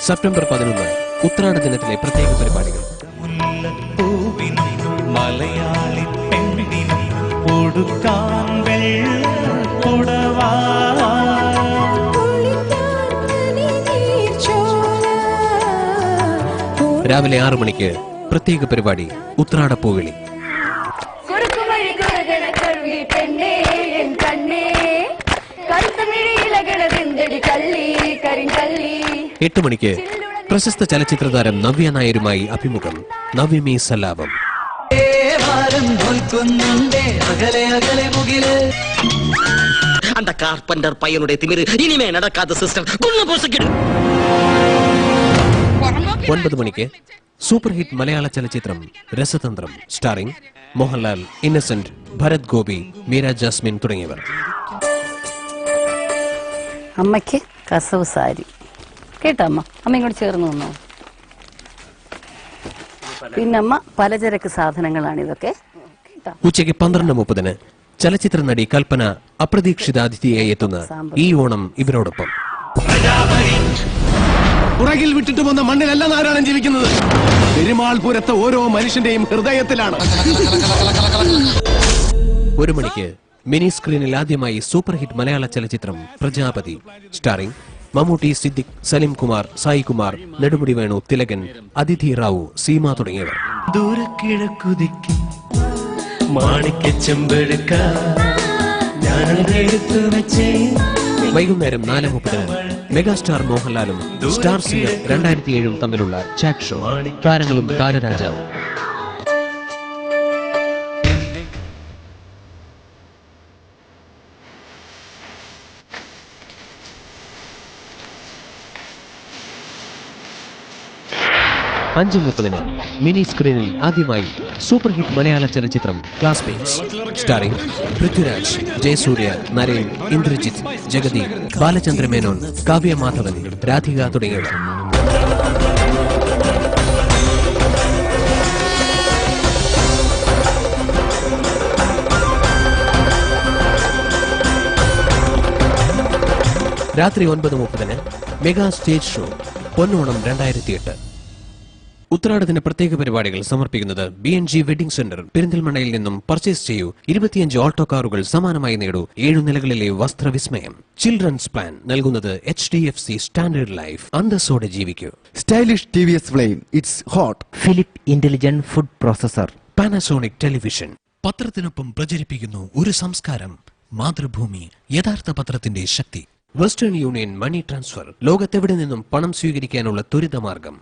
September 11 ഉത്രാട ദിനത്തിലെ പ്രത്യേക പരിപാടികൾ. രാവിലെ 6 മണിക്ക് പ്രത്യേക പരിപാടി ഉത്രാടപ്പൂവിളി. 8 മണിക്ക് പ്രശസ്ത ചലച്ചിത്ര താരം നവ്യ നായരുമായി അഭിമുഖം. നവ്യമീ സല്ലാപം. அந்த கார்பெண்டர் பையனுடைய திமிரு இனிமே நடக்காத சிஸ்டம். 9 മണിക്ക് സൂപ്പർ ഹിറ്റ് മലയാള ചലച്ചിത്രം രസതന്ത്രം. സ്റ്റാറിംഗ് മോഹൻലാൽ, ഇന്നസെന്റ്, ഭരത് ഗോപി, മീര ജാസ്മിൻ തുടങ്ങിയവർ. അമ്മയ്ക്ക് കസവ് സാരി കേട്ടമ്മ, അമ്മ ഇങ്ങോട്ട് ചേർന്ന് വന്നോ. പിന്നമ്മ പലചരക്ക് സാധനങ്ങളാണ് ഇതൊക്കെ. ഉച്ചയ്ക്ക് 12:30 ചലച്ചിത്ര നടി കൽപ്പന അപ്രതീക്ഷിത അതിഥിയായി എത്തുന്ന ഈ ഓണം ഇവരോടൊപ്പം. പുറകിൽ വിട്ടിട്ട് വന്ന മണ്ണിലല്ല നാരായണൻ ജീവിക്കുന്നത്. പെരുമാൾപുരത്തെ ഓരോ മനുഷ്യന്റെയും ഹൃദയത്തിലാണ്. 1 മണിക്ക് മിനി സ്ക്രീനിൽ ആദ്യമായി സൂപ്പർ ഹിറ്റ് മലയാള ചലച്ചിത്രം പ്രജാപതി. സ്റ്റാറിംഗ് മമ്മൂട്ടി, സിദ്ദിഖ്, സലിം കുമാർ, സായി കുമാർ, നെടുമുടി വേണു, തിലകൻ, അതിഥി റാവു, സീമ തുടങ്ങിയവർ. വൈകുന്നേരം 4:30 മെഗാസ്റ്റാർ മോഹൻലാലും സ്റ്റാർ സിംഗർ 2007 തമ്മിലുള്ള ചാറ്റ് ഷോ. താരങ്ങളും താരരാജാവും. അഞ്ച് 5:30 മിനി സ്ക്രീനിൽ ആദ്യമായി സൂപ്പർ ഹിറ്റ് മലയാള ചലച്ചിത്രം ക്ലാസ്മേറ്റ്സ്. സ്റ്റാറിംഗ് പൃഥ്വിരാജ്, ജയസൂര്യ, നരേൻ, ഇന്ദ്രജിത്ത്, ജഗതി, ബാലചന്ദ്ര മേനോൻ, കാവ്യ മാധവൻ, രാധിക തുടങ്ങിയവർ. രാത്രി 9:30 മെഗാ സ്റ്റേജ് ഷോ പൊന്നോണം 2008. ഉത്രാടത്തിന് പ്രത്യേക പരിപാടികൾ സമർപ്പിക്കുന്നത് BNG വെഡിംഗ് സെന്റർ. പെരിന്തൽമണ്ണയിൽ നിന്നും പർച്ചേസ് ചെയ്യൂ. 25 ഓൾട്ടോ കാറുകൾ സമ്മാനമായി നേടൂ. 7 നിലകളിലെ വസ്ത്രവിസ്മയം. ചിൽഡ്രൻസ് പ്ലാൻ നൽകുന്നത് HDFC സ്റ്റാൻഡേർഡ് ലൈഫ്. അന്തസ്സോടെ ജീവിക്കൂ. Stylish TVS Flame, it's hot. Philips intelligent food processor. Panasonic television. പത്രത്തിനൊപ്പം പ്രചരിപ്പിക്കുന്നു ഒരു സംസ്കാരം. മാതൃഭൂമി, യഥാർത്ഥ പത്രത്തിന്റെ ശക്തി. Western union money transfer. ലോകത്തെവിടെ നിന്നും പണം സ്വീകരിക്കാനുള്ള ത്വരിതമാർഗം.